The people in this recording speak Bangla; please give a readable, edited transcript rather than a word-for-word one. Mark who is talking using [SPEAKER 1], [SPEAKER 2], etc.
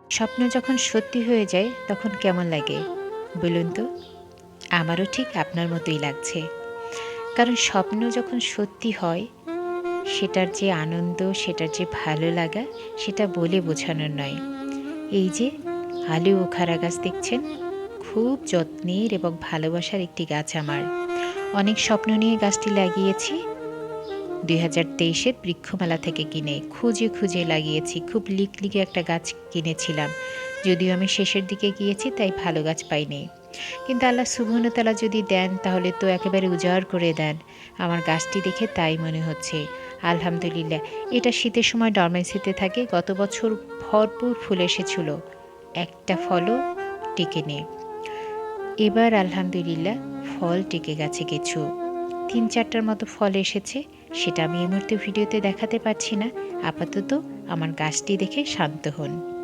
[SPEAKER 1] স্বপ্ন যখন সত্যি হয়ে যায় তখন কেমন লাগে বলুন তো? আমারও ঠিক আপনার মতোই লাগছে। কারণ স্বপ্ন যখন সত্যি হয় সেটার যে আনন্দ, সেটার যে ভালো লাগা সেটা বলে বোঝানোর নয়। এই যে আলু বোখারা গাছ দেখছেন, খুব যত্নের এবং ভালোবাসার একটি গাছ আমার। অনেক স্বপ্ন নিয়ে গাছটি লাগিয়েছি ২০২৩-এর বৃক্ষমেলা থেকে কিনে। খুঁজে, খুঁজে লাগিয়েছি। খুব লিকলিকে একটা গাছ কিনেছিলাম। যদিও আমি শেষের দিকে গিয়েছি তাই ভালো গাছ পাইনি। কিন্তু আল্লাহ সুবহানাহু ওয়া তাআলা যদি দেন তাহলে তো একেবারে উজাড় করে দেন। আমার গাছটি দেখে তাই মনে হচ্ছে। আলহামদুলিল্লাহ। এটা শীতের সময় ডরমেন্সিতে থাকে। গত বছর ভরপুর ফুল এসেছিল। একটা ফলও টেকেনি। এবার আলহামদুলিল্লাহ ফল টেকে গেছে কিছু। ৩-৪টার মতো ফল এসেছে। সেটা আমি এই মুহূর্তে ভিডিওতে দেখাতে পারছি না। আপাতত আমার গাছটি দেখে শান্ত হন।